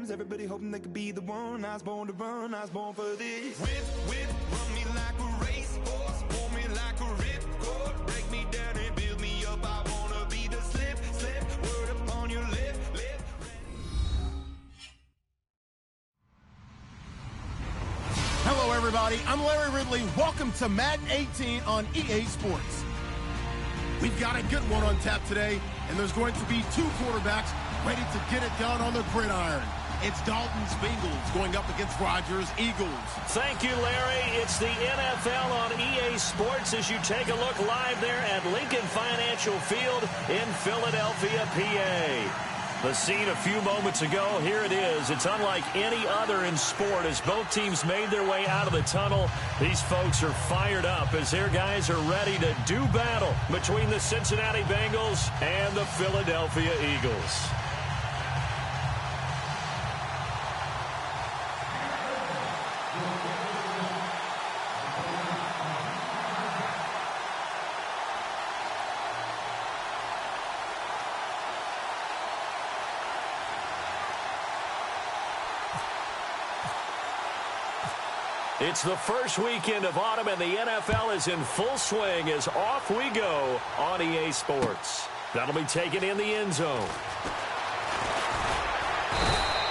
times. Everybody hoping they could be the one. I was born to run, I was born for this. Whip, whip, run me like a racehorse, pull me like a ripcord, break me down and build me up. I wanna be the slip, slip, word upon your lip, lip. Hello, everybody. I'm Larry Ridley. Welcome to Madden 18 on EA Sports. We've got a good one on tap today, and there's going to be two quarterbacks ready to get it done on the gridiron. It's Dalton's Bengals going up against Rodgers' Eagles. Thank you, Larry. It's the NFL on EA Sports as you take a look live there at Lincoln Financial Field in Philadelphia, PA. The scene a few moments ago, here it is. It's unlike any other in sport as both teams made their way out of the tunnel. These folks are fired up as their guys are ready to do battle between the Cincinnati Bengals and the Philadelphia Eagles. It's the first weekend of autumn, and the NFL is in full swing as off we go on EA Sports. That'll be taken in the end zone.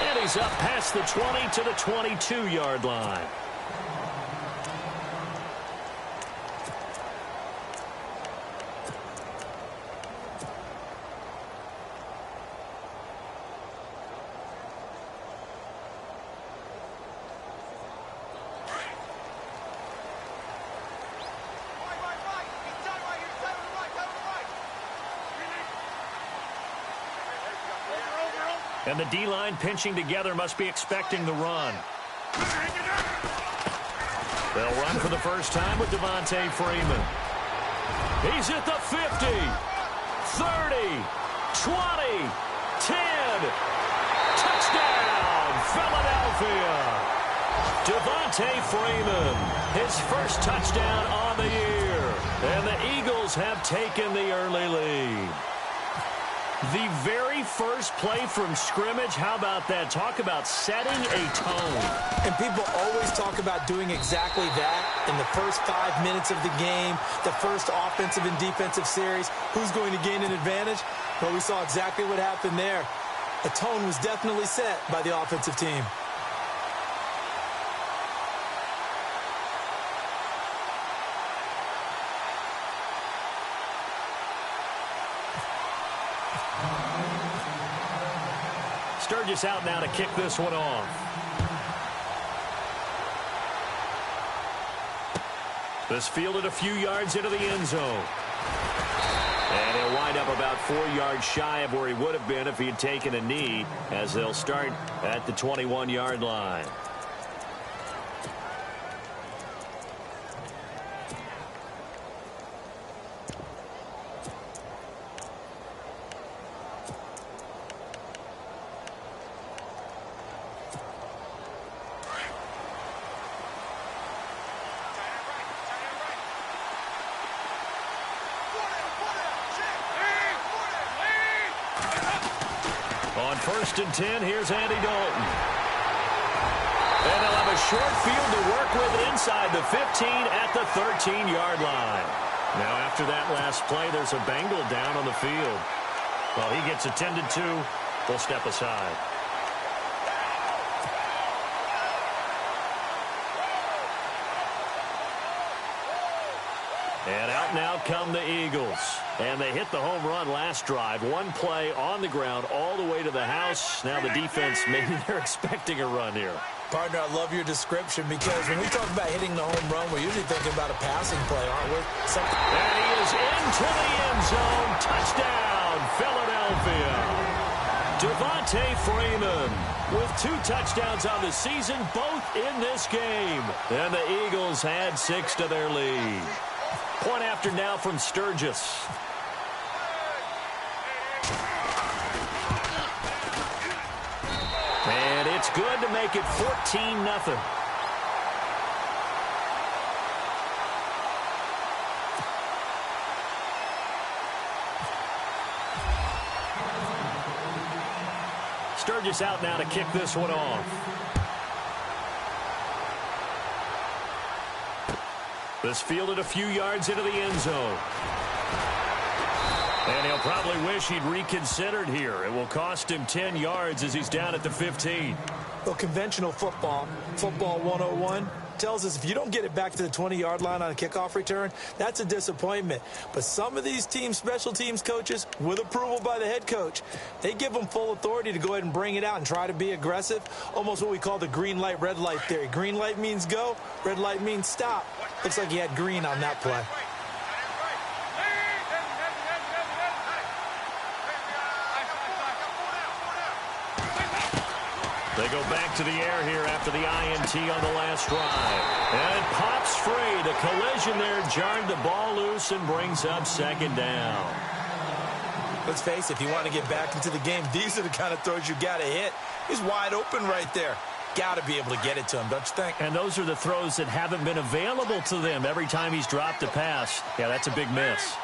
And he's up past the 20 to the 22-yard line. And the D-line pinching together must be expecting the run. They'll run for the first time with Devontae Freeman. He's at the 50, 30, 20, 10. Touchdown, Philadelphia. Devontae Freeman, his first touchdown on the year. And the Eagles have taken the early lead. The very first play from scrimmage, how about that? Talk about setting a tone. And people always talk about doing exactly that in the first 5 minutes of the game, the first offensive and defensive series. Who's going to gain an advantage? Well, we saw exactly what happened there. A tone was definitely set by the offensive team. Sturgis out now to kick this one off. This fielded a few yards into the end zone. And he'll wind up about 4 yards shy of where he would have been if he had taken a knee, as they'll start at the 21-yard line. On 1st and 10, here's Andy Dalton. And they'll have a short field to work with inside the 15 at the 13-yard line. Now, after that last play, there's a Bengal down on the field. Well, he gets attended to. They'll step aside. And out now come the Eagles. And they hit the home run last drive. One play on the ground all the way to the house. Now the defense, maybe they're expecting a run here. Partner, I love your description because when we talk about hitting the home run, we're usually thinking about a passing play, aren't we? And he is into the end zone. Touchdown, Philadelphia. Devontae Freeman with 2 touchdowns on the season, both in this game. And the Eagles add 6 to their lead. Point after now from Sturgis. And it's good to make it 14-0. Sturgis Burgess out now to kick this one off. This fielded a few yards into the end zone. And he'll probably wish he'd reconsidered here. It will cost him 10 yards as he's down at the 15. Well, conventional football 101, tells us if you don't get it back to the 20-yard line on a kickoff return, that's a disappointment. But some of these teams, special teams coaches, with approval by the head coach, they give them full authority to go ahead and bring it out and try to be aggressive, almost what we call the green light, red light theory. Green light means go, red light means stop. Looks like he had green on that play. They go back to the air here after the INT on the last drive. And it pops free. The collision there jarred the ball loose and brings up second down. Let's face it, if you want to get back into the game, these are the kind of throws you got to hit. He's wide open right there. Got to be able to get it to him, don't you think? And those are the throws that haven't been available to them every time he's dropped a pass. Yeah, that's a big miss.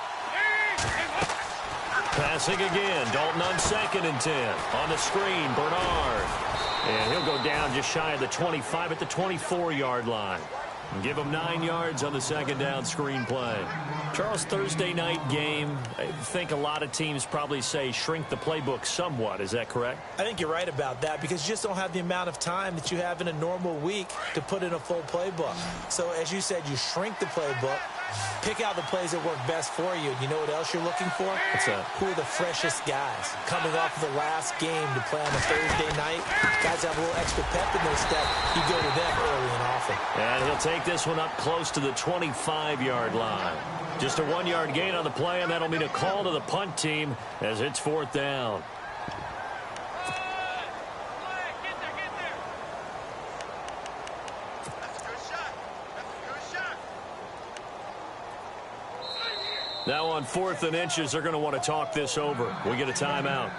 Passing again. Dalton on 2nd and 10. On the screen, Bernard. And he'll go down just shy of the 25 at the 24-yard line. And give him 9 yards on the second down screen play. Charles, Thursday night game, I think a lot of teams probably say shrink the playbook somewhat. Is that correct? I think you're right about that because you just don't have the amount of time that you have in a normal week to put in a full playbook. So as you said, you shrink the playbook, pick out the plays that work best for you. You know what else you're looking for? What's that? Who are the freshest guys coming off of the last game to play on a Thursday night? Guys have a little extra pep in their step. You go to them early and often. And he'll take this one up close to the 25-yard line. Just a 1-yard gain on the play, and that'll mean a call to the punt team as it's 4th down. Now on 4th and inches, they're going to want to talk this over. We get a timeout.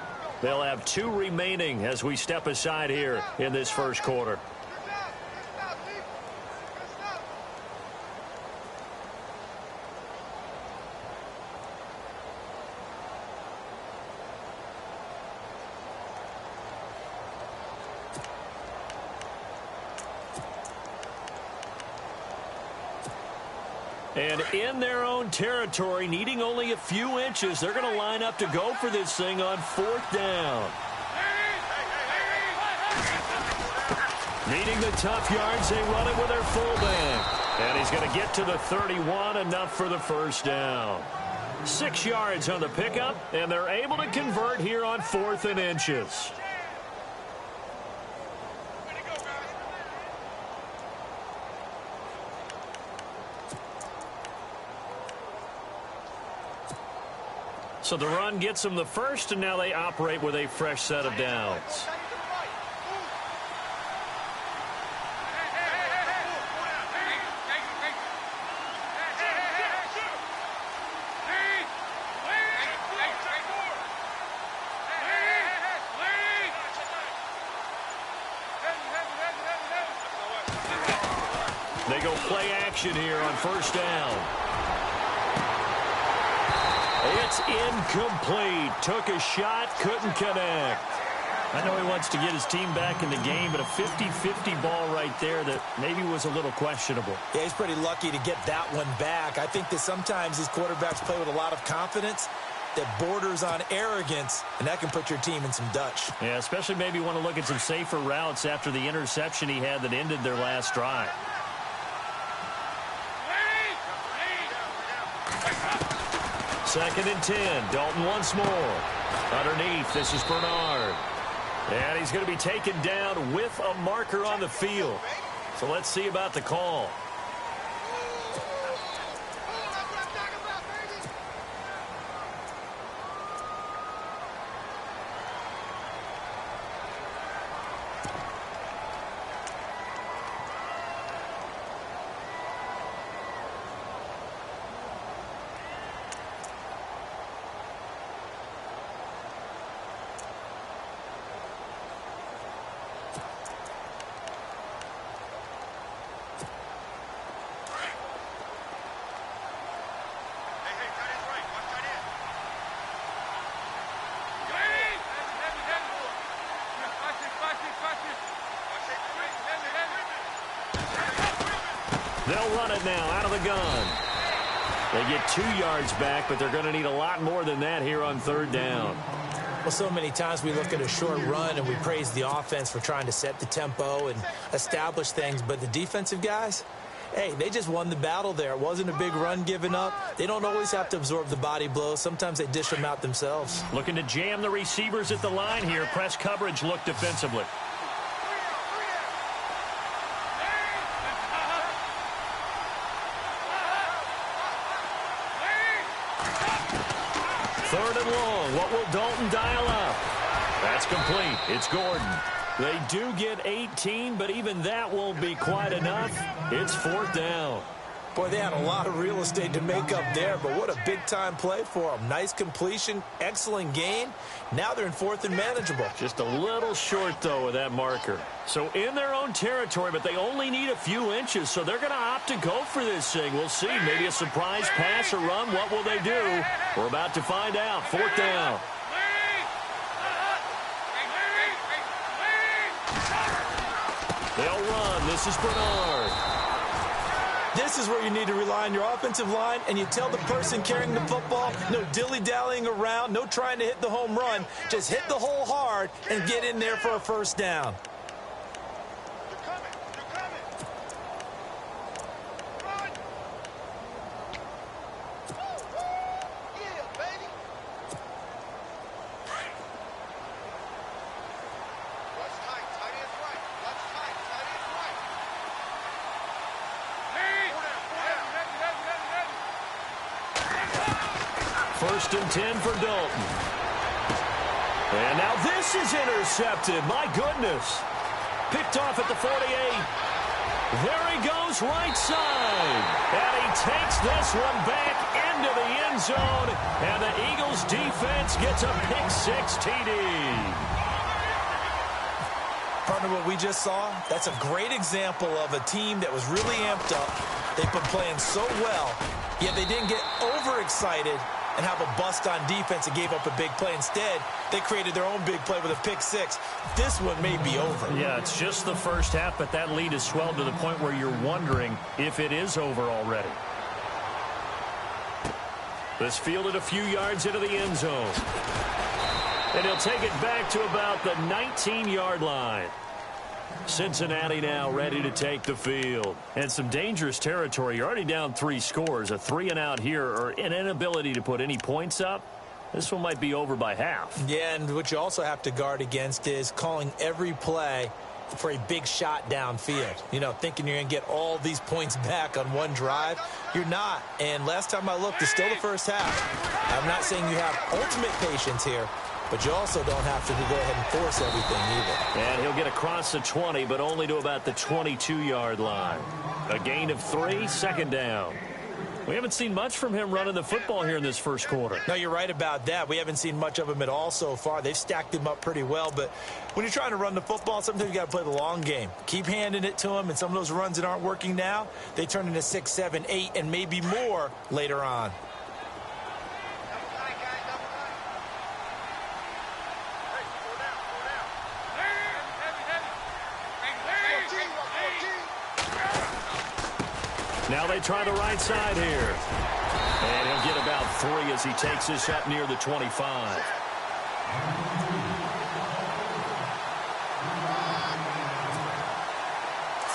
They'll have 2 remaining as we step aside here in this first quarter. And in their own territory, needing only a few inches, they're going to line up to go for this thing on 4th down. Needing the tough yards, they run it with their fullback. And he's going to get to the 31, enough for the first down. 6 yards on the pickup, and they're able to convert here on 4th and inches. So the run gets them the first, and now they operate with a fresh set of downs. They go play action here on 1st down. It's incomplete. Took a shot, couldn't connect. I know he wants to get his team back in the game, but a 50-50 ball right there that maybe was a little questionable. Yeah, he's pretty lucky to get that one back. I think that sometimes these quarterbacks play with a lot of confidence that borders on arrogance, and that can put your team in some Dutch. Yeah, especially maybe want to look at some safer routes after the interception he had that ended their last drive. Second and 10. Dalton once more. Underneath, this is Bernard. And he's going to be taken down with a marker on the field. So let's see about the call. They'll run it now out of the gun. They get 2 yards back, but they're going to need a lot more than that here on 3rd down. Well, so many times we look at a short run and we praise the offense for trying to set the tempo and establish things, but the defensive guys, hey, they just won the battle there. It wasn't a big run given up. They don't always have to absorb the body blows. Sometimes they dish them out themselves. Looking to jam the receivers at the line here. Press coverage look defensively. Third and long. What will Dalton dial up? That's complete. It's Gordon. They do get 18, but even that won't be quite enough. It's 4th down. Boy, they had a lot of real estate to make up there, but what a big-time play for them. Nice completion, excellent gain. Now they're in 4th and manageable. Just a little short, though, with that marker. So in their own territory, but they only need a few inches, so they're going to opt to go for this thing. We'll see. Maybe a surprise pass or run. What will they do? We're about to find out. 4th down. They'll run. This is Bernard. This is where you need to rely on your offensive line, and you tell the person carrying the football, no dilly-dallying around, no trying to hit the home run. Just hit the hole hard and get in there for a 1st down. First and 10 for Dalton. And now this is intercepted. My goodness. Picked off at the 48. There he goes, right side. And he takes this one back into the end zone. And the Eagles defense gets a pick-6 TD. Partner, what we just saw, that's a great example of a team that was really amped up. They've been playing so well, yet they didn't get overexcited and have a bust on defense and gave up a big play. Instead, they created their own big play with a pick-6. This one may be over. Yeah, it's just the first half, but that lead has swelled to the point where you're wondering if it is over already. This fielded a few yards into the end zone. And he'll take it back to about the 19-yard line. Cincinnati now ready to take the field. And some dangerous territory. You're already down 3 scores. A 3-and-out here, or an inability to put any points up. This one might be over by half. Yeah, and what you also have to guard against is calling every play for a big shot downfield. You know, thinking you're going to get all these points back on one drive. You're not. And last time I looked, it's still the first half. I'm not saying you have ultimate patience here, but you also don't have to go ahead and force everything either. And he'll get across the 20, but only to about the 22-yard line. A gain of 3, 2nd down. We haven't seen much from him running the football here in this first quarter. No, you're right about that. We haven't seen much of him at all so far. They've stacked him up pretty well, but when you're trying to run the football, sometimes you got to play the long game. Keep handing it to him, and some of those runs that aren't working now, they turn into 6, 7, 8, and maybe more later on. Now they try the right side here. And he'll get about 3 as he takes this up near the 25.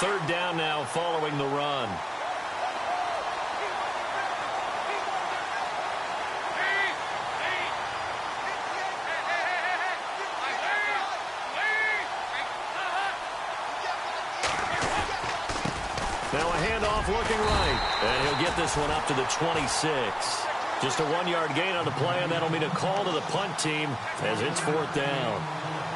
Third down now following the run. Now a handoff looking right. And he'll get this one up to the 26. Just a 1-yard gain on the play, and that'll mean a call to the punt team as it's 4th down.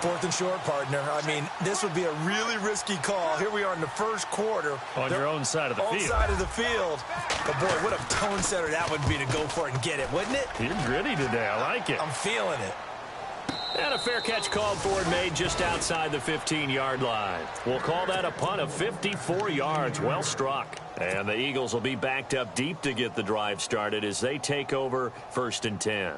4th and short, partner. I mean, this would be a really risky call. Here we are in the first quarter. On your own side of the field. On side of the field. But, boy, what a tone setter that would be to go for it and get it, wouldn't it? You're gritty today. I like it. I'm feeling it. And a fair catch called for and made just outside the 15-yard line. We'll call that a punt of 54 yards. Well struck. And the Eagles will be backed up deep to get the drive started as they take over 1st and 10.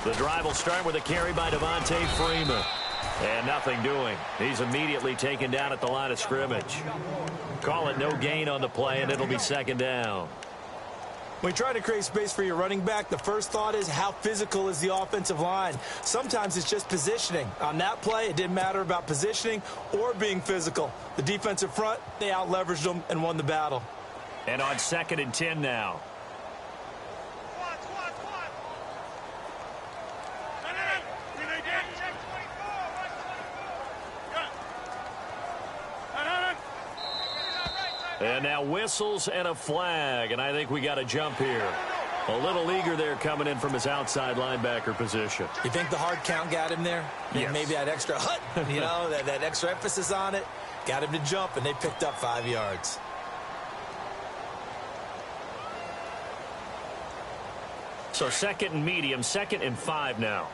The drive will start with a carry by Devontae Freeman. And nothing doing. He's immediately taken down at the line of scrimmage. Call it no gain on the play, and it'll be second down. When you try to create space for your running back, the first thought is how physical is the offensive line. Sometimes it's just positioning. On that play, it didn't matter about positioning or being physical. The defensive front, they out-leveraged them and won the battle. And on 2nd and 10 now. And now whistles and a flag, and I think we got a jump here. A little eager there coming in from his outside linebacker position. You think the hard count got him there? Yes. Maybe that extra hut, that extra emphasis on it, got him to jump, and they picked up 5 yards. So 2nd and medium, 2nd and 5 now.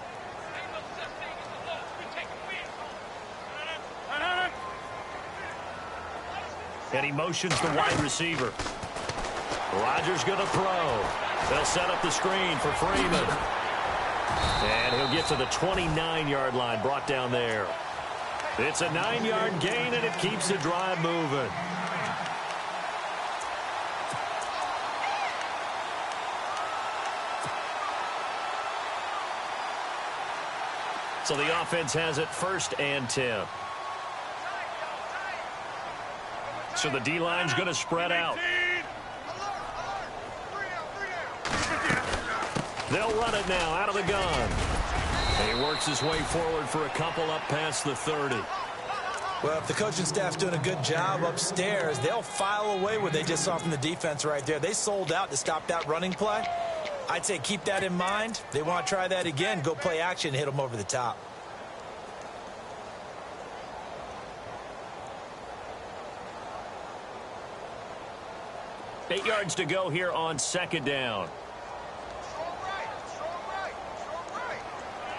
And he motions the wide receiver. Rodgers going to throw. They'll set up the screen for Freeman. And he'll get to the 29-yard line, brought down there. It's a 9-yard gain, and it keeps the drive moving. So the offense has it 1st and 10. So the D-line's going to spread out. They'll run it now out of the gun. And he works his way forward for a couple up past the 30. Well, if the coaching staff's doing a good job upstairs, they'll file away what they just saw from the defense right there. They sold out to stop that running play. I'd say keep that in mind. They want to try that again. Go play action, hit them over the top. Eight yards to go here on 2nd down.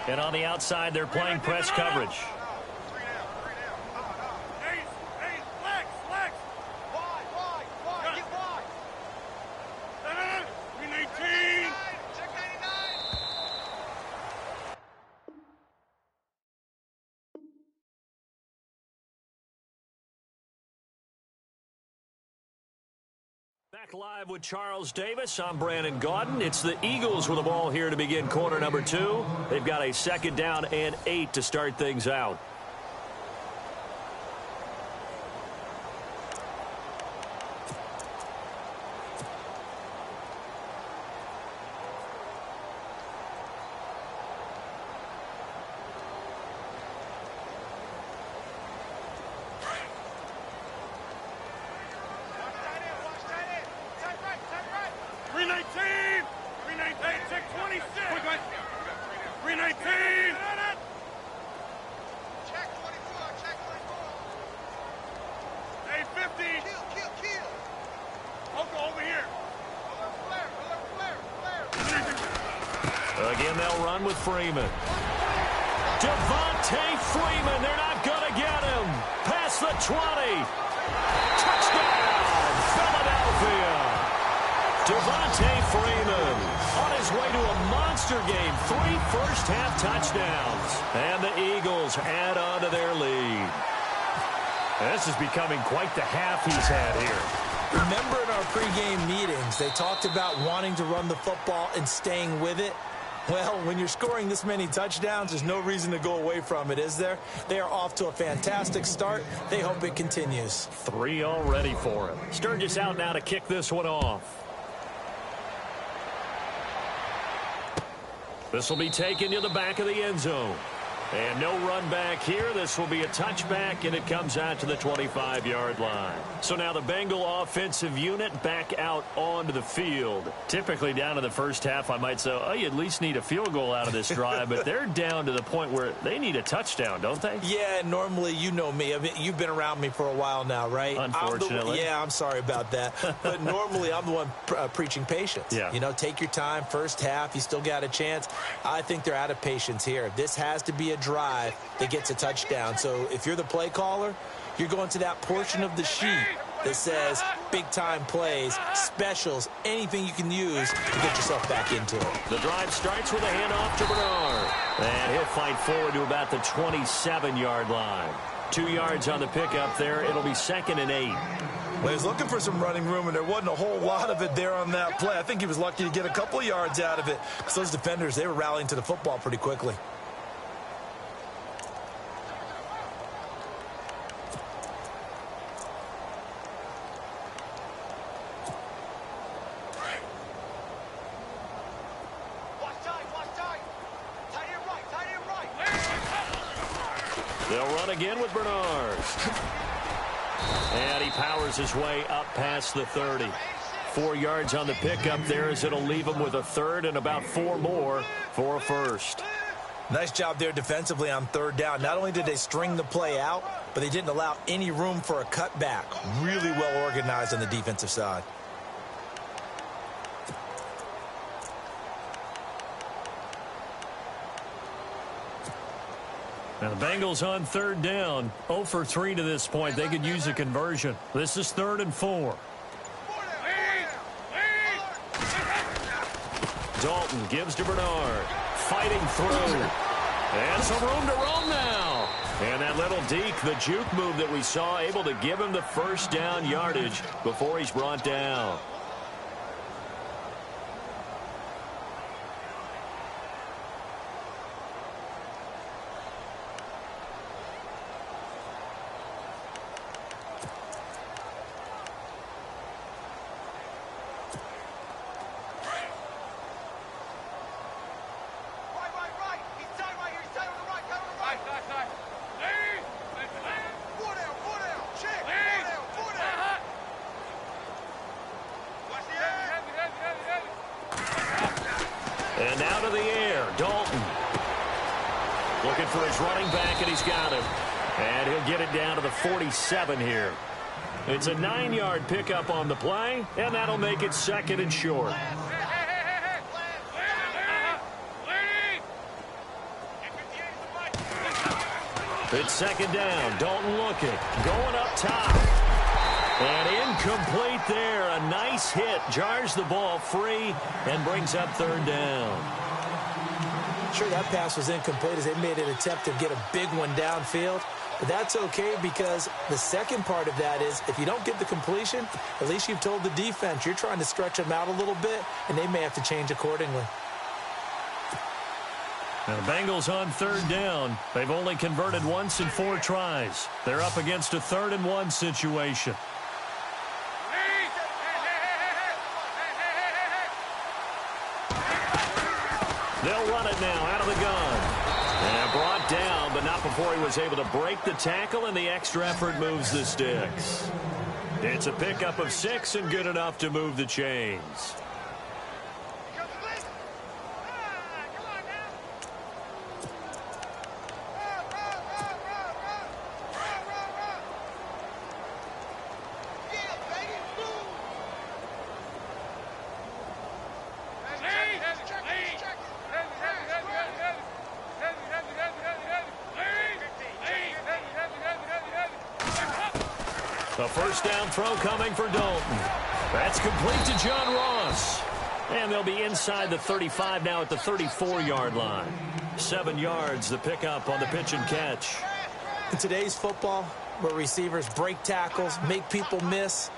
And on the outside, they're playing press coverage. Back live with Charles Davis. I'm Brandon Gaudin. It's the Eagles with the ball here to begin quarter number 2. They've got a 2nd down and 8 to start things out. Again, they'll run with Freeman. Devontae Freeman, they're not going to get him. Past the 20. Touchdown, Philadelphia. Devontae Freeman on his way to a monster game. 3 first-half touchdowns. And the Eagles add on to their lead. This is becoming quite the half he's had here. Remember in our pregame meetings, they talked about wanting to run the football and staying with it. Well, when you're scoring this many touchdowns, there's no reason to go away from it, is there? They are off to a fantastic start. They hope it continues. 3 already for him. Sturgis out now to kick this one off. This will be taken to the back of the end zone. And no run back here. This will be a touchback, and it comes out to the 25-yard line. So now the Bengal offensive unit back out onto the field. Typically down to the first half, I might say, oh, you at least need a field goal out of this drive. But they're down to the point where they need a touchdown, don't they? Yeah, normally, you know me. I mean, you've been around me for a while now, right? Unfortunately. I'm sorry about that. But normally, I'm the one preaching patience. Yeah. You know, take your time, first half. You still got a chance. I think they're out of patience here. This has to be a drive that gets a touchdown. So if you're the play caller, you're going to that portion of the sheet that says big-time plays, specials, anything you can use to get yourself back into it. The drive starts with a handoff to Bernard. And he'll fight forward to about the 27-yard line. 2 yards on the pickup there. It'll be 2nd and 8. Well, he was looking for some running room, and there wasn't a whole lot of it there on that play. I think he was lucky to get a couple of yards out of it, because those defenders, they were rallying to the football pretty quickly. They'll run again with Bernard. And he powers his way up past the 30. 4 yards on the pickup there as it'll leave him with a 3rd and about 4 more for a 1st. Nice job there defensively on 3rd down. Not only did they string the play out, but they didn't allow any room for a cutback. Really well organized on the defensive side. Now the Bengals on 3rd down, 0 for 3 to this point. They could use a conversion. This is 3rd and 4. Dalton gives to Bernard, fighting through. And some room to roam now. And that little deke, the juke move that we saw, able to give him the 1st down yardage before he's brought down. And now to the air, Dalton. Looking for his running back, and he's got him. And he'll get it down to the 47 here. It's a 9-yard pickup on the play, and that'll make it 2nd and short. It's 2nd down. Dalton looking. Going up top. And incomplete there. A nice hit. Jars the ball free and brings up 3rd down. Sure, that pass was incomplete as they made an attempt to get a big one downfield. But that's okay because the second part of that is if you don't get the completion, at least you've told the defense you're trying to stretch them out a little bit, and they may have to change accordingly. Now the Bengals on 3rd down. They've only converted once in 4 tries. They're up against a 3rd and 1 situation. They'll run it now out of the gun. And brought down, but not before he was able to break the tackle, and the extra effort moves the sticks. It's a pickup of 6 and good enough to move the chains. The 1st down throw coming for Dalton. That's complete to John Ross. And they'll be inside the 35 now at the 34-yard line. 7 yards, the pickup on the pitch and catch. In today's football, where receivers break tackles, make people miss,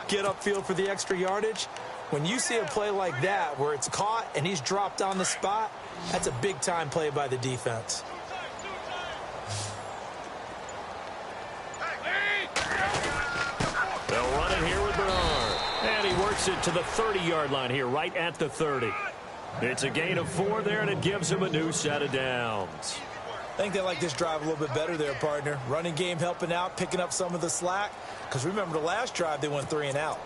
get upfield for the extra yardage, when you see a play like that where it's caught and he's dropped on the spot, that's a big-time play by the defense. They'll run it here with Bernard. And he works it to the 30-yard line here, right at the 30. It's a gain of 4 there, and it gives him a new set of downs. I think they like this drive a little bit better there, partner. Running game helping out, picking up some of the slack. Because remember the last drive, they went 3 and out.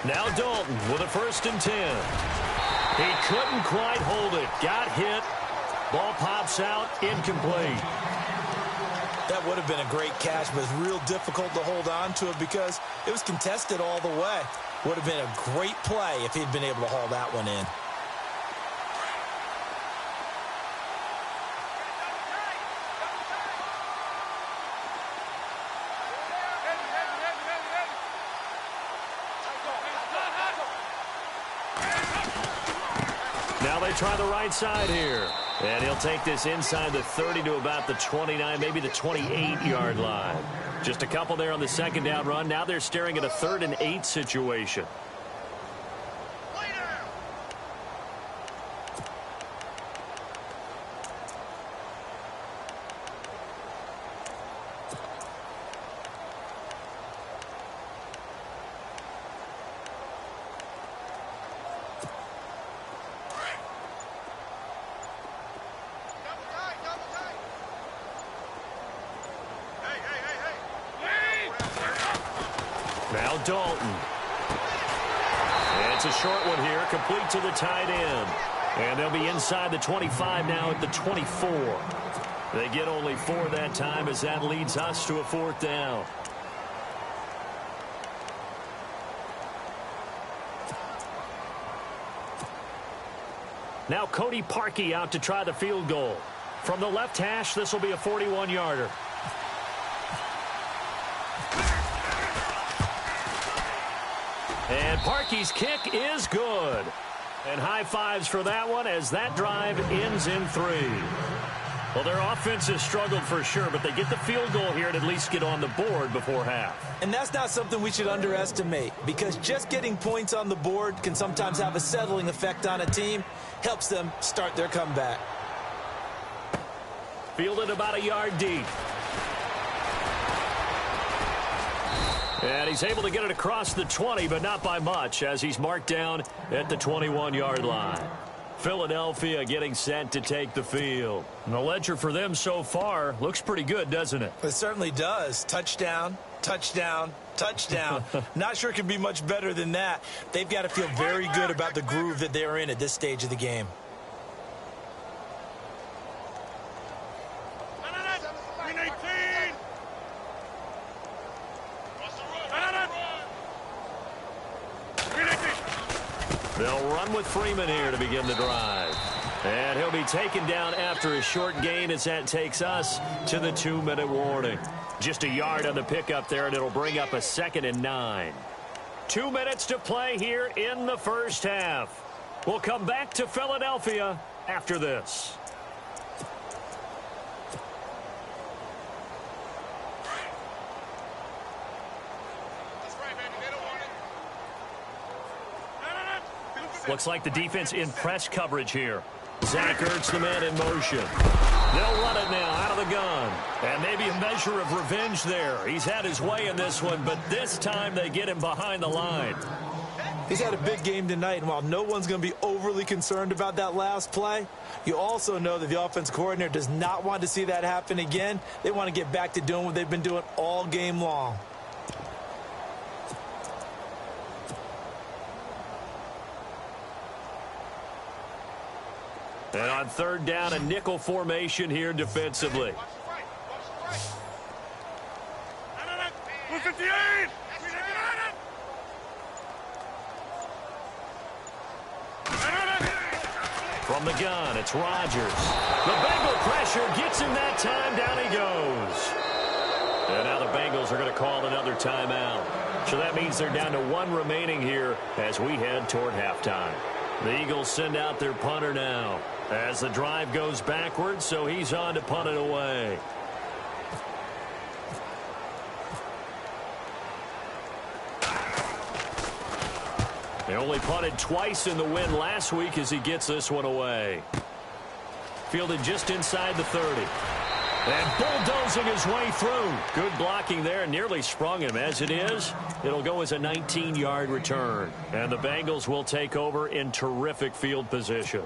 Now Dalton with a 1st and 10. He couldn't quite hold it. Got hit. Ball pops out. Incomplete. That would have been a great catch, but it's real difficult to hold on to it because it was contested all the way. Would have been a great play if he'd been able to haul that one in. Now they try the right side here. And he'll take this inside the 30 to about the 29, maybe the 28-yard line. Just a couple there on the second down run. Now they're staring at a 3rd and 8 situation. Now Dalton. It's a short one here, complete to the tight end. And they'll be inside the 25 now at the 24. They get only 4 that time as that leads us to a 4th down. Now Cody Parkey out to try the field goal. From the left hash, this will be a 41-yarder. And Parkey's kick is good. And high fives for that one as that drive ends in 3. Well, their offense has struggled for sure, but they get the field goal here and at least get on the board before half. And that's not something we should underestimate, because just getting points on the board can sometimes have a settling effect on a team. Helps them start their comeback. Fielded about a yard deep. And he's able to get it across the 20, but not by much, as he's marked down at the 21-yard line. Philadelphia getting set to take the field. And the ledger for them so far looks pretty good, doesn't it? It certainly does. Touchdown, touchdown, touchdown. Not sure it could be much better than that. They've got to feel very good about the groove that they're in at this stage of the game. They'll run with Freeman here to begin the drive. And he'll be taken down after a short gain as that takes us to the 2-minute warning. Just a yard on the pickup there, and it'll bring up a 2nd and 9. 2 minutes to play here in the first half. We'll come back to Philadelphia after this. Looks like the defense in press coverage here. Zach Ertz, the man in motion. They'll run it now out of the gun. And maybe a measure of revenge there. He's had his way in this one, but this time they get him behind the line. He's had a big game tonight, and while no one's going to be overly concerned about that last play, you also know that the offense coordinator does not want to see that happen again. They want to get back to doing what they've been doing all game long. And on 3rd down, a nickel formation here defensively. From the gun, it's Rodgers. The Bengal pressure gets him that time. Down he goes. And now the Bengals are going to call another timeout. So that means they're down to 1 remaining here as we head toward halftime. The Eagles send out their punter now as the drive goes backwards, so he's on to punt it away. They only punted twice in the win last week as he gets this one away. Fielded just inside the 30. And bulldozing his way through. Good blocking there, nearly sprung him. As it is, it'll go as a 19-yard return. And the Bengals will take over in terrific field position.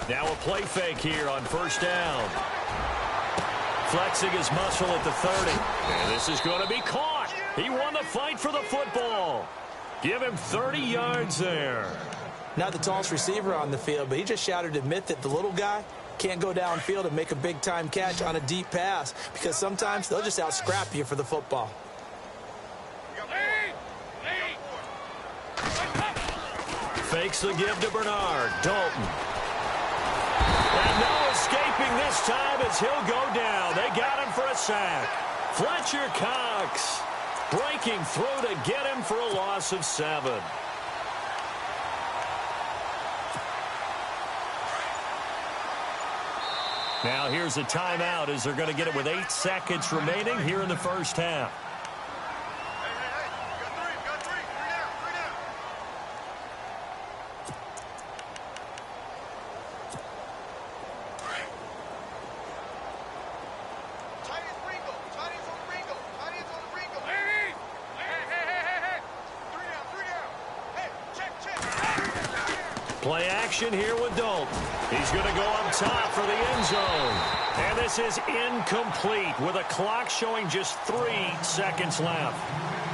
Now a play fake here on 1st down. Flexing his muscle at the 30. And this is going to be caught. He won the fight for the football. Give him 30 yards there. Not the tallest receiver on the field, but he just shouted to admit that the little guy can't go downfield and make a big-time catch on a deep pass because sometimes they'll just out-scrap you for the football. Fakes the give to Bernard. Dalton. And no escaping this time as he'll go down. They got him for a sack. Fletcher Cox breaking through to get him for a loss of 7. Now here's a timeout as they're going to get it with 8 seconds remaining here in the first half. Play action here with Dalton. He's going to go up top for the end zone. And this is incomplete with a clock showing just 3 seconds left.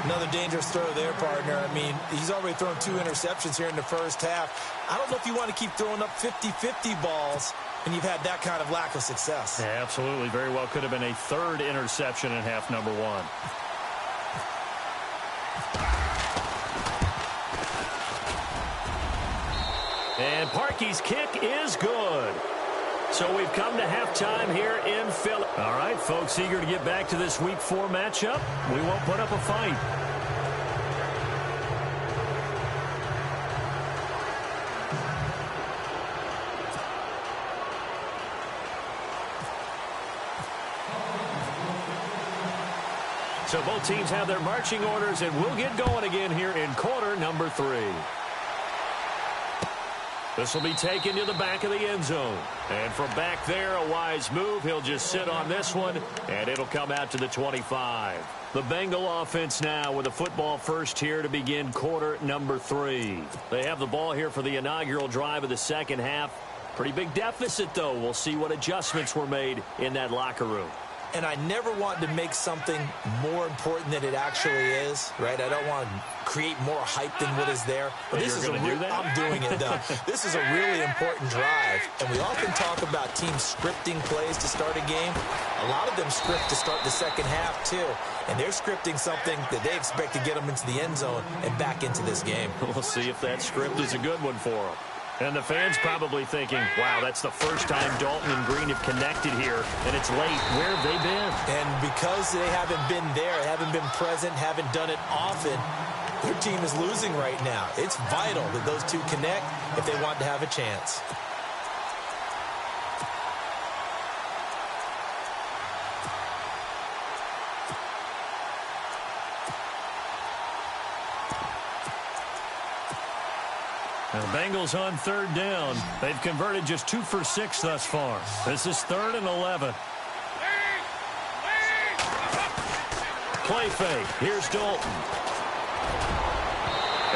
Another dangerous throw there, partner. I mean, he's already thrown 2 interceptions here in the first half. I don't know if you want to keep throwing up 50-50 balls when you've had that kind of lack of success. Yeah, absolutely. Very well could have been a 3rd interception in half number 1. And Parkey's kick is good. So we've come to halftime here in Philly. All right, folks, eager to get back to this Week 4 matchup. We won't put up a fight. So both teams have their marching orders, and we'll get going again here in quarter number 3. This will be taken to the back of the end zone. And from back there, a wise move. He'll just sit on this one, and it'll come out to the 25. The Bengal offense now with a football first here to begin quarter number 3. They have the ball here for the inaugural drive of the second half. Pretty big deficit, though. We'll see what adjustments were made in that locker room. And I never want to make something more important than it actually is, right? I don't want to create more hype than what is there. But this is I'm doing it, though. This is a really important drive. And we often talk about teams scripting plays to start a game. A lot of them script to start the second half, too. And they're scripting something that they expect to get them into the end zone and back into this game. We'll see if that script is a good one for them. And the fans probably thinking, wow, that's the first time Dalton and Green have connected here, and it's late. Where have they been? And because they haven't been there, haven't been present, haven't done it often, their team is losing right now. It's vital that those two connect if they want to have a chance. The Bengals on 3rd down. They've converted just 2 for 6 thus far. This is 3rd and 11. Play fake. Here's Dalton.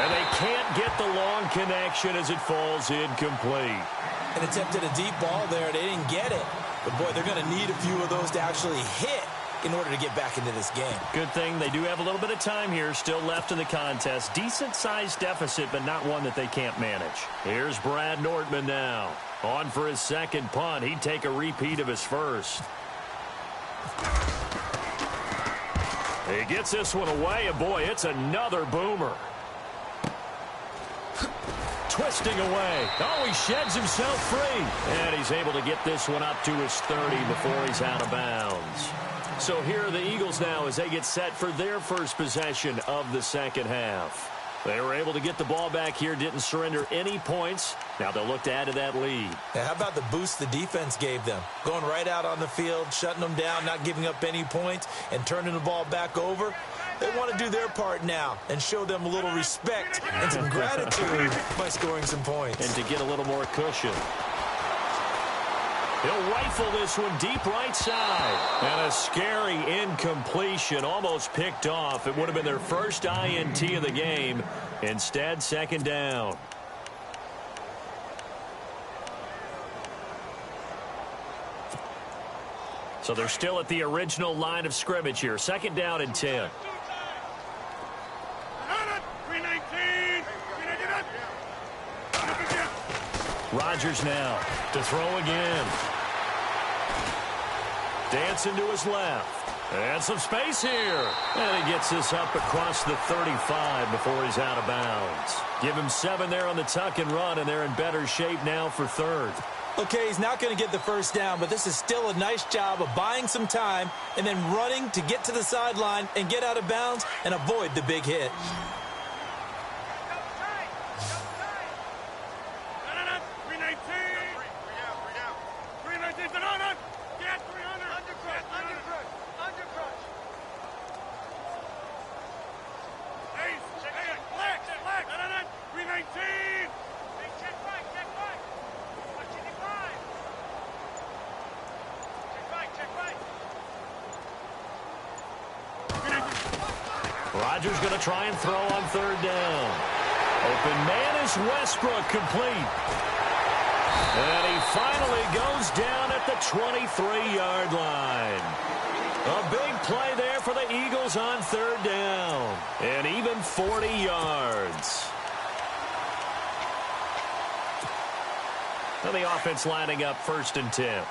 And they can't get the long connection as it falls incomplete. And attempted a deep ball there. They didn't get it. But, boy, they're going to need a few of those to actually hit in order to get back into this game. Good thing they do have a little bit of time here still left in the contest. Decent-sized deficit, but not one that they can't manage. Here's Brad Nordman now. On for his second punt. He'd take a repeat of his first. He gets this one away, and boy, it's another boomer. Twisting away. Oh, he sheds himself free. And he's able to get this one up to his 30 before he's out of bounds. So here are the Eagles now as they get set for their first possession of the second half. They were able to get the ball back here, didn't surrender any points. Now they'll look to add to that lead. Now, how about the boost the defense gave them? Going right out on the field, shutting them down, not giving up any points, and turning the ball back over. They want to do their part now and show them a little respect and some gratitude by scoring some points. And to get a little more cushion. He'll rifle this one deep right side. And a scary incompletion, almost picked off. It would have been their first INT of the game. Instead, second down. So they're still at the original line of scrimmage here. Second down and 10. Rodgers now to throw again. Dancing to his left. And some space here. And he gets this up across the 35 before he's out of bounds. Give him 7 there on the tuck and run, and they're in better shape now for third. Okay, he's not going to get the first down, but this is still a nice job of buying some time and then running to get to the sideline and get out of bounds and avoid the big hit. Rodgers going to try and throw on third down. Open man is Westbrook, complete. And he finally goes down at the 23-yard line. A big play there for the Eagles on third down. And even 40 yards. And the offense lining up 1st and 10.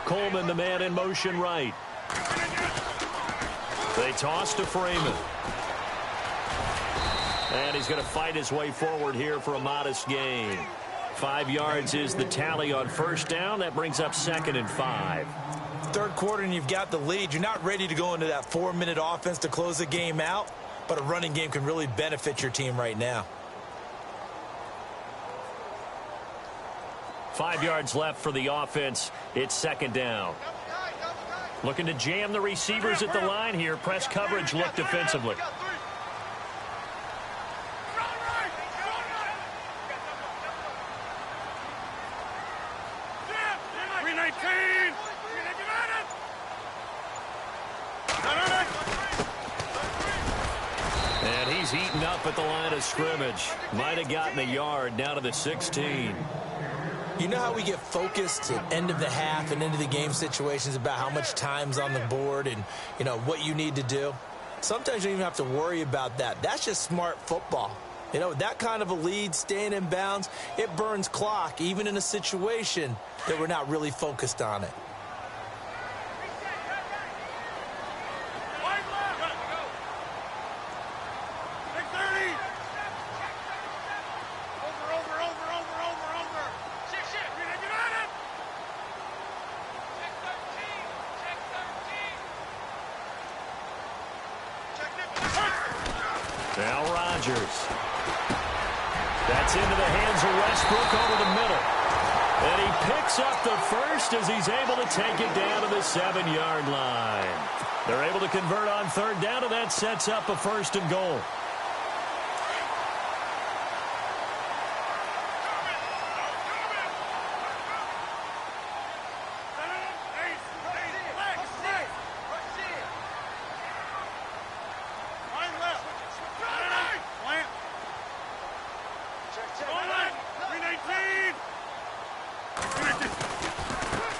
Coleman, the man in motion right. They toss to Freeman. And he's going to fight his way forward here for a modest gain. 5 yards is the tally on first down. That brings up 2nd and 5. Third quarter and you've got the lead. You're not ready to go into that 4-minute offense to close the game out, but a running game can really benefit your team right now. 5 yards left for the offense. It's 2nd down. Looking to jam the receivers at the line here. Press coverage look defensively. And he's eaten up at the line of scrimmage. Might have gotten a yard down to the 16. You know how we get focused at end of the half and into the game situations about how much time's on the board and, you know, what you need to do? Sometimes you don't even have to worry about that. That's just smart football. You know, that kind of a lead, staying in bounds, it burns clock, even in a situation that we're not really focused on it. Now Rodgers. That's into the hands of Westbrook over the middle. And he picks up the first as he's able to take it down to the 7-yard line. They're able to convert on third down, and that sets up a 1st and goal.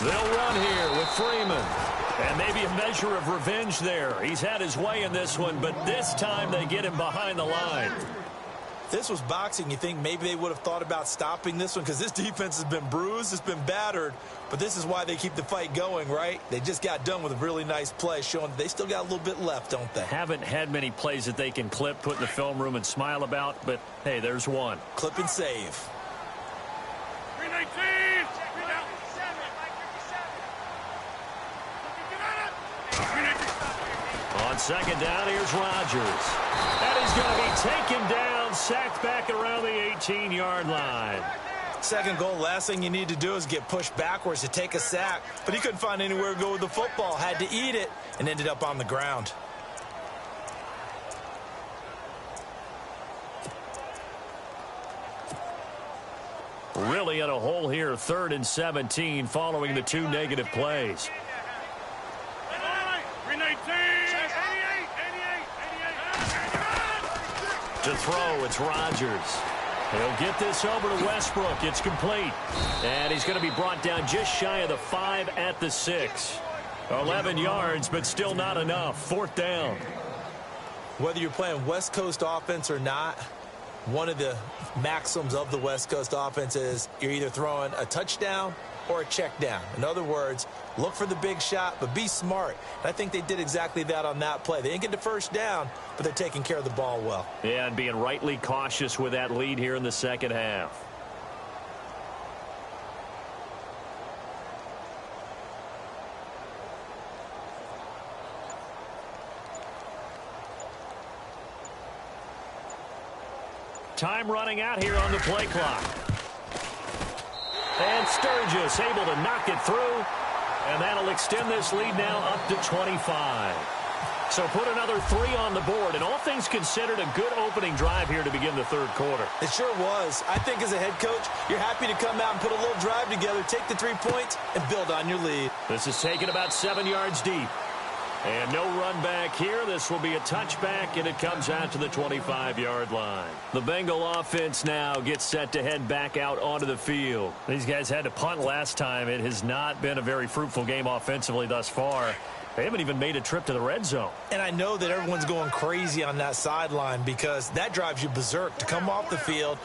They'll run here with Freeman. And maybe a measure of revenge there. He's had his way in this one, but this time they get him behind the line. This was boxing. You think maybe they would have thought about stopping this one because this defense has been bruised, it's been battered, but this is why they keep the fight going, right? They just got done with a really nice play, showing they still got a little bit left, don't they? Haven't had many plays that they can clip, put in the film room, and smile about, but hey, there's one. Clip and save. 319! On second down, here's Rodgers. And he's going to be taken down, sacked back around the 18-yard line. Second goal, last thing you need to do is get pushed backwards to take a sack. But he couldn't find anywhere to go with the football, had to eat it, and ended up on the ground. Really in a hole here, 3rd and 17, following the 2 negative plays. To throw, it's Rodgers. He'll get this over to Westbrook. It's complete. And he's going to be brought down just shy of the 5 at the 6. 11 yards, but still not enough. 4th down. Whether you're playing West Coast offense or not, one of the maxims of the West Coast offense is you're either throwing a touchdown or a check down. In other words, look for the big shot, but be smart. And I think they did exactly that on that play. They didn't get the first down, but they're taking care of the ball well. Yeah, and being rightly cautious with that lead here in the second half. Time running out here on the play clock. And Sturgis able to knock it through. And that'll extend this lead now up to 25. So put another 3 on the board. And all things considered, a good opening drive here to begin the third quarter. It sure was. I think as a head coach, you're happy to come out and put a little drive together, take the 3 points, and build on your lead. This is taken about 7 yards deep. And no run back here. This will be a touchback, and it comes out to the 25-yard line. The Bengal offense now gets set to head back out onto the field. These guys had to punt last time. It has not been a very fruitful game offensively thus far. They haven't even made a trip to the red zone. And I know that everyone's going crazy on that sideline because that drives you berserk to come off the field,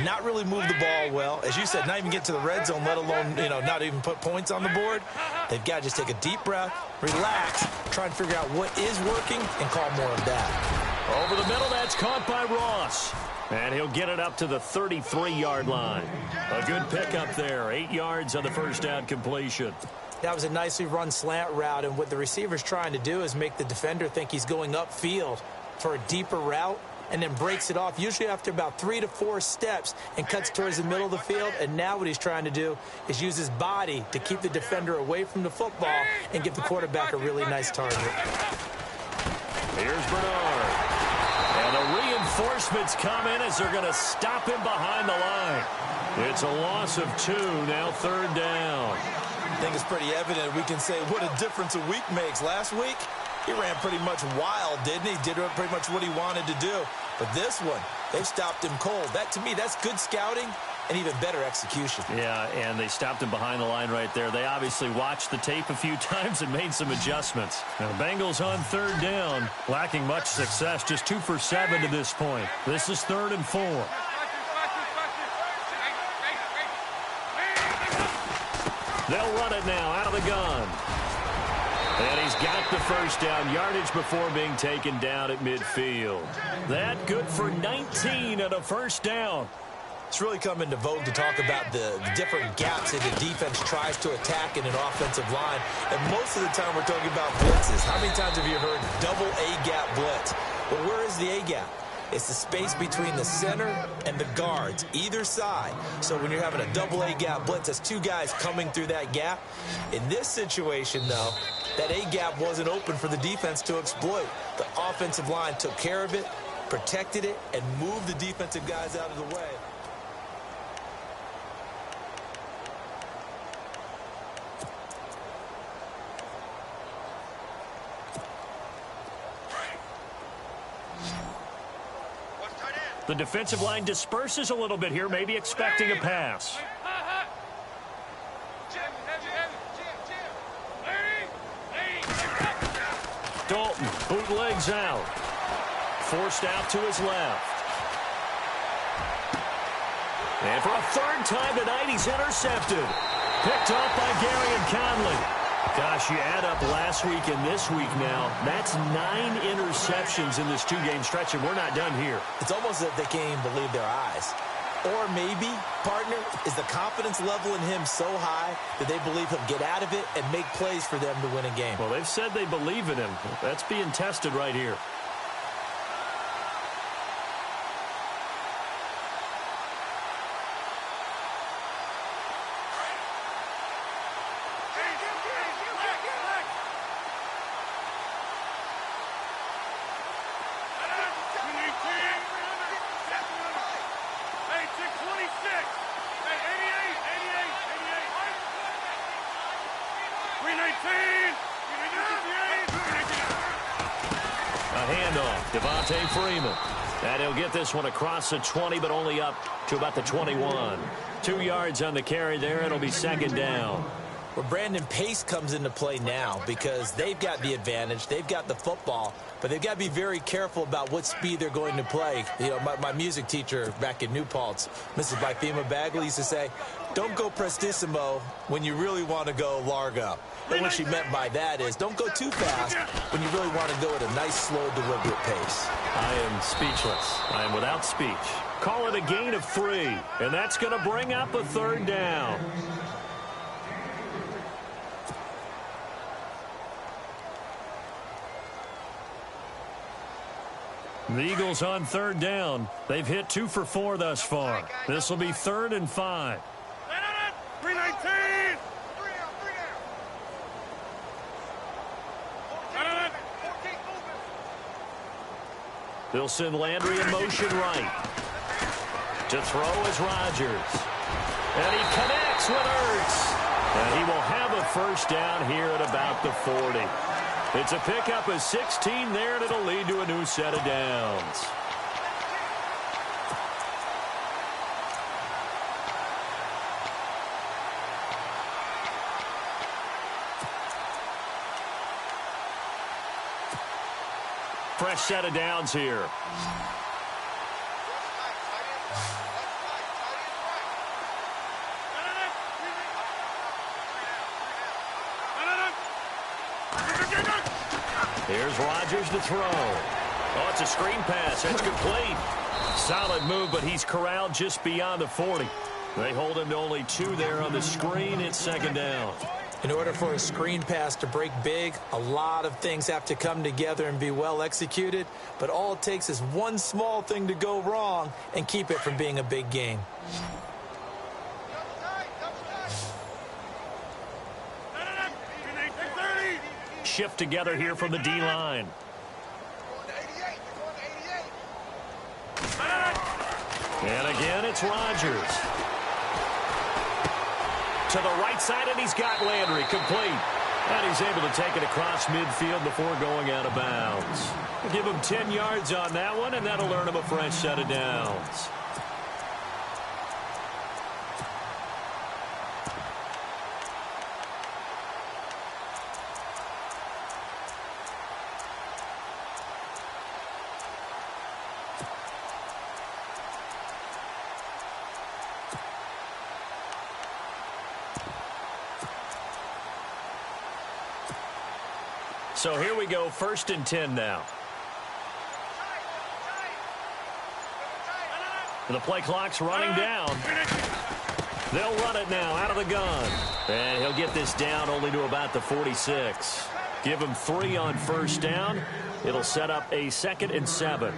not really move the ball well. As you said, not even get to the red zone, let alone, not even put points on the board. They've got to just take a deep breath, relax, try and figure out what is working, and call more of that. Over the middle, that's caught by Ross. And he'll get it up to the 33-yard line. A good pickup there, 8 yards on the first down completion. That was a nicely run slant route, and what the receiver's trying to do is make the defender think he's going upfield for a deeper route and then breaks it off, usually after about 3 to 4 steps, and cuts towards the middle of the field. And now what he's trying to do is use his body to keep the defender away from the football and give the quarterback a really nice target. Here's Bernard. And the reinforcements come in as they're going to stop him behind the line. It's a loss of 2, now 3rd down. I think it's pretty evident. We can say what a difference a week makes. Last week, he ran pretty much wild, didn't he? Did pretty much what he wanted to do. But this one, they've stopped him cold. That, to me, that's good scouting and even better execution. Yeah, and they stopped him behind the line right there. They obviously watched the tape a few times and made some adjustments. Now, the Bengals on 3rd down, lacking much success, just 2 for 7 to this point. This is 3rd and 4. They'll run it now out of the gun. And he's got the first down yardage before being taken down at midfield. That good for 19 and a first down. It's really come into vogue to talk about the different gaps that the defense tries to attack in an offensive line. And most of the time we're talking about blitzes. How many times have you heard double A-gap blitz? Well, where is the A-gap? It's the space between the center and the guards, either side. So when you're having a double A-gap blitz, that's 2 guys coming through that gap. In this situation, though, that A-gap wasn't open for the defense to exploit. The offensive line took care of it, protected it, and moved the defensive guys out of the way. The defensive line disperses a little bit here, maybe expecting a pass. Dalton bootlegs out. Forced out to his left. And for a 3rd time tonight, he's intercepted. Picked off by Gary and Conley. Gosh, you add up last week and this week now, that's 9 interceptions in this 2-game stretch, and we're not done here. It's almost as if they can't even believe their eyes. Or maybe, partner, is the confidence level in him so high that they believe he'll get out of it and make plays for them to win a game. Well, they've said they believe in him. That's being tested right here. And he'll get this one across the 20, but only up to about the 21. 2 yards on the carry there. It'll be 2nd down. Well, Brandon, pace comes into play now because they've got the advantage. They've got the football, but they've got to be very careful about what speed they're going to play. You know, my music teacher back in New Paltz, Mrs. Bythema Bagley, used to say, don't go prestissimo when you really want to go largo. And what she meant by that is don't go too fast when you really want to go at a nice, slow, deliberate pace. I am speechless. I am without speech. Call it a gain of 3, and that's going to bring up a 3rd down. The Eagles on 3rd down. They've hit 2 for 4 thus far. This will be 3rd and 5. 319! They'll send Landry in motion right. To throw is Rodgers. And he connects with Ertz. And he will have a 1st down here at about the 40. It's a pickup of 16 there, and it'll lead to a new set of downs. Fresh set of downs here. Here's Rodgers to throw. Oh, it's a screen pass. It's complete. Solid move, but he's corralled just beyond the 40. They hold him to only 2 there on the screen. It's 2nd down. In order for a screen pass to break big, a lot of things have to come together and be well executed. But all it takes is one small thing to go wrong and keep it from being a big gain. Shift together here from the D-line. And again, it's Rodgers. To the right side, and he's got Landry complete. And he's able to take it across midfield before going out of bounds. Give him 10 yards on that one, and that'll earn him a fresh set of downs. So here we go, 1st and 10 now. And the play clock's running down. They'll run it now out of the gun. And he'll get this down only to about the 46. Give him 3 on 1st down. It'll set up a 2nd and 7.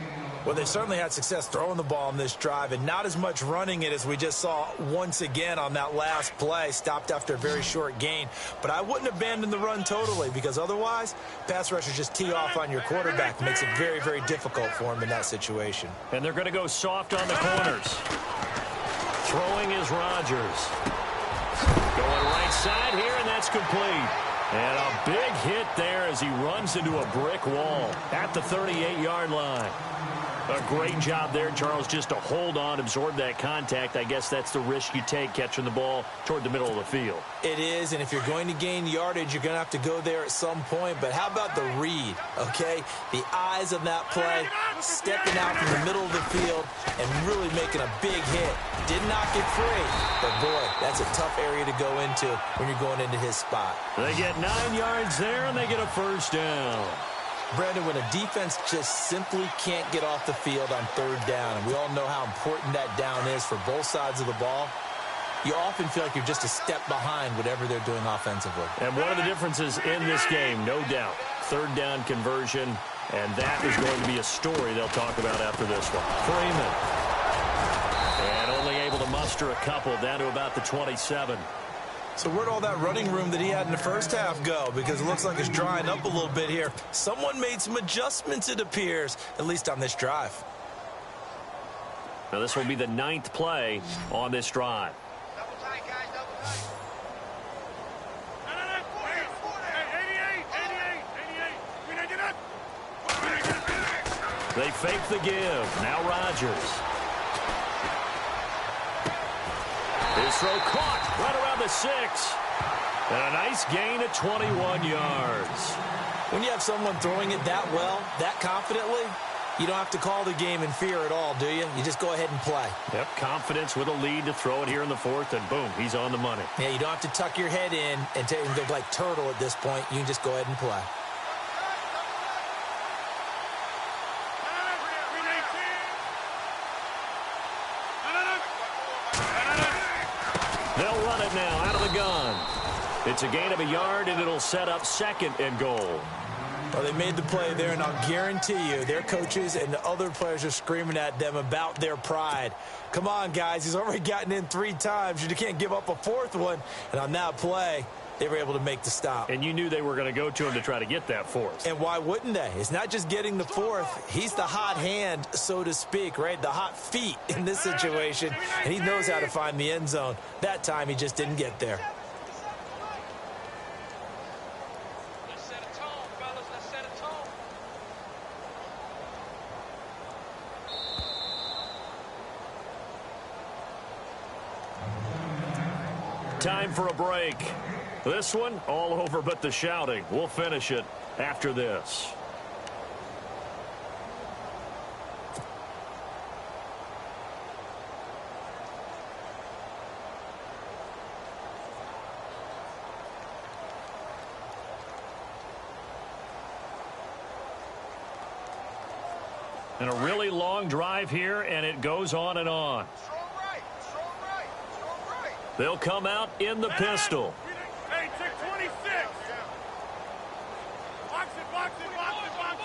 Well, they certainly had success throwing the ball on this drive and not as much running it as we just saw once again on that last play. Stopped after a very short gain. But I wouldn't abandon the run totally because otherwise, pass rushers just tee off on your quarterback. It makes it very, very difficult for him in that situation. And they're going to go soft on the corners. Throwing is Rodgers. Going right side here, and that's complete. And a big hit there as he runs into a brick wall at the 38-yard line. A great job there, Charles, just to hold on, absorb that contact. I guess that's the risk you take catching the ball toward the middle of the field. It is, and if you're going to gain yardage, you're going to have to go there at some point. But how about the read, okay? The eyes of that play, stepping out from the middle of the field and really making a big hit. Did not get free, but boy, that's a tough area to go into when you're going into his spot. They get 9 yards there, and they get a 1st down. Brandon, when a defense just simply can't get off the field on 3rd down, and we all know how important that down is for both sides of the ball, you often feel like you're just a step behind whatever they're doing offensively. And one of the differences in this game, no doubt, 3rd down conversion, and that is going to be a story they'll talk about after this one. Freeman. And only able to muster a couple down to about the 27. So where'd all that running room that he had in the first half go? Because it looks like it's drying up a little bit here. Someone made some adjustments, it appears, at least on this drive. Now this will be the 9th play on this drive. Double tight, guys, double tight. They fake the give. Now Rodgers. His throw caught right around the 6. And a nice gain of 21 yards. When you have someone throwing it that well, that confidently, you don't have to call the game in fear at all, do you? You just go ahead and play. Yep, confidence with a lead to throw it here in the fourth, and boom, he's on the money. Yeah, you don't have to tuck your head in and go like turtle at this point. You can just go ahead and play. They'll run it now out of the gun. It's a gain of a yard, and it'll set up 2nd and goal. Well, they made the play there, and I'll guarantee you their coaches and the other players are screaming at them about their pride. Come on, guys. He's already gotten in 3 times. You can't give up a 4th one. And on that play, they were able to make the stop. And you knew they were going to go to him to try to get that 4th. And why wouldn't they? It's not just getting the 4th. He's the hot hand, so to speak, right? The hot feet in this situation. And he knows how to find the end zone. That time, he just didn't get there. Time for a break. This one, all over but the shouting. We'll finish it after this. And a really long drive here, and it goes on and on. They'll come out in the pistol. Hey, check 26. Box it, box it, box it, box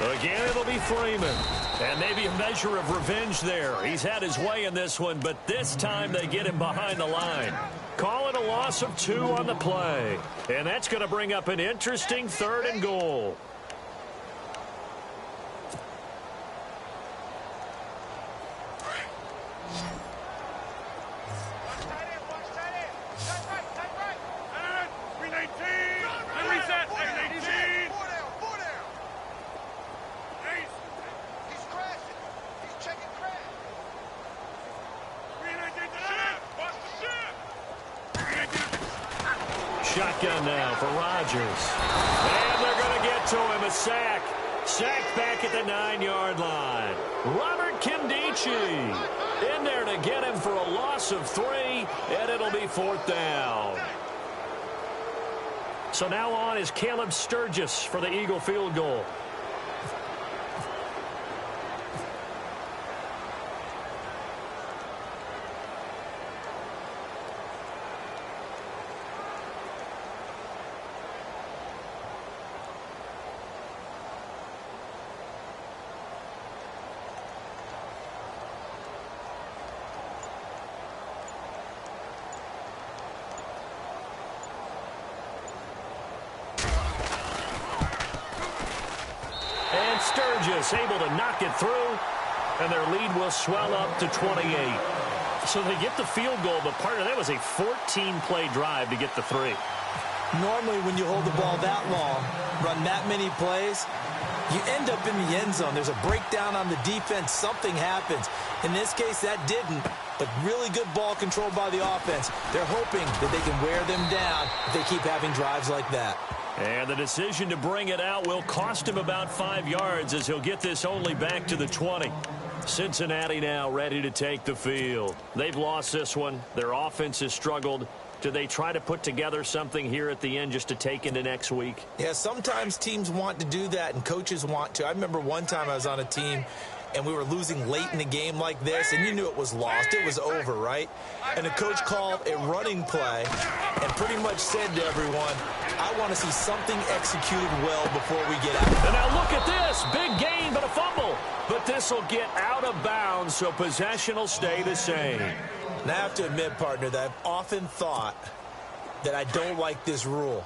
it. Again, it'll be Freeman. And maybe a measure of revenge there. He's had his way in this one, but this time they get him behind the line. Call it a loss of 2 on the play. And that's going to bring up an interesting 3rd and goal. Shotgun now for Rodgers. And they're going to get to him. A sack. Sacked back at the 9-yard line. Robert Kindici in there to get him for a loss of 3, and it'll be 4th down. So now on is Caleb Sturgis for the Eagle field goal. Sturgis able to knock it through, and their lead will swell up to 28. So they get the field goal, but part of that was a 14-play drive to get the 3. Normally, when you hold the ball that long, run that many plays, you end up in the end zone. There's a breakdown on the defense. Something happens. In this case, that didn't, but really good ball control by the offense. They're hoping that they can wear them down if they keep having drives like that. And the decision to bring it out will cost him about 5 yards as he'll get this only back to the 20. Cincinnati now ready to take the field. They've lost this one. Their offense has struggled. Do they try to put together something here at the end just to take into next week? Yeah, sometimes teams want to do that and coaches want to. I remember one time I was on a team and we were losing late in a game like this, and you knew it was lost. It was over, right? And the coach called a running play and pretty much said to everyone, I want to see something executed well before we get out. And now look at this. Big gain, but a fumble. But this will get out of bounds, so possession will stay the same. And I have to admit, partner, that I've often thought that I don't like this rule,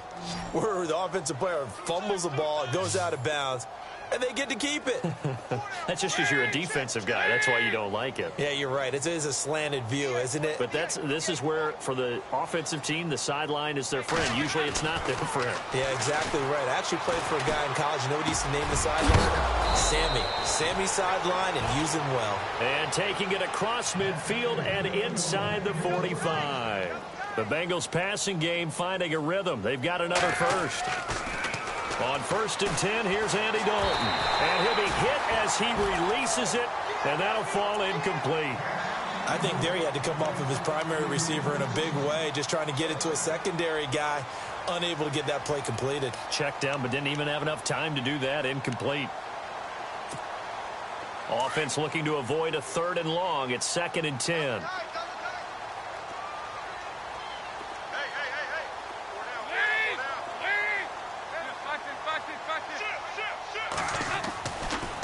where the offensive player fumbles the ball, it goes out of bounds, and they get to keep it. that's just because you're a defensive guy. That's why you don't like it. Yeah, you're right. It is a slanted view, isn't it? But this is where, for the offensive team, the sideline is their friend. Usually it's not their friend. Yeah, exactly right. I actually played for a guy in college. You know what he used to name the sideline? Sammy. Sammy sideline, and use him well. And taking it across midfield and inside the 45. The Bengals passing game finding a rhythm. They've got another first. On 1st and 10, here's Andy Dalton. And he'll be hit as he releases it, and that'll fall incomplete. I think there he had to come off of his primary receiver in a big way, just trying to get it to a secondary guy, unable to get that play completed. Checked down, but didn't even have enough time to do that. Incomplete. Offense looking to avoid a 3rd and long. It's 2nd and 10.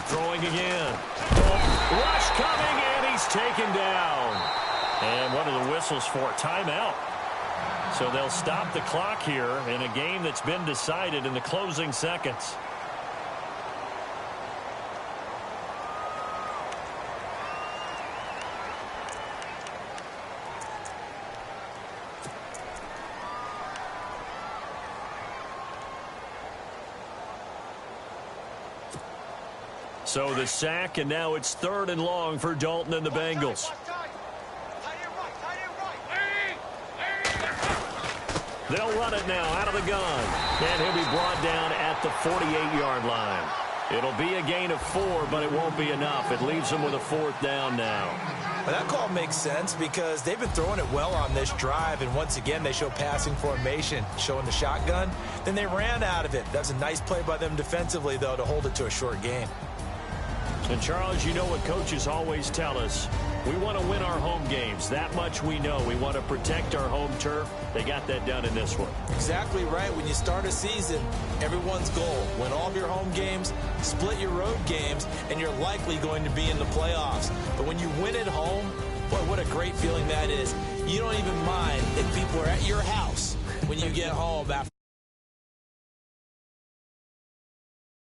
Throwing again. Rush coming, and he's taken down. And what are the whistles for? Timeout. So they'll stop the clock here in a game that's been decided in the closing seconds. So the sack, and now it's 3rd and long for Dalton and the Bengals. They'll run it now out of the gun. And he'll be brought down at the 48-yard line. It'll be a gain of 4, but it won't be enough. It leaves them with a 4th down now. Well, that call makes sense because they've been throwing it well on this drive, and once again they show passing formation, showing the shotgun. Then they ran out of it. That's a nice play by them defensively, though, to hold it to a short gain. And, Charles, you know what coaches always tell us. We want to win our home games. That much we know. We want to protect our home turf. They got that done in this one. Exactly right. When you start a season, everyone's goal, win all of your home games, split your road games, and you're likely going to be in the playoffs. But when you win at home, boy, what a great feeling that is. You don't even mind if people are at your house when you get home after.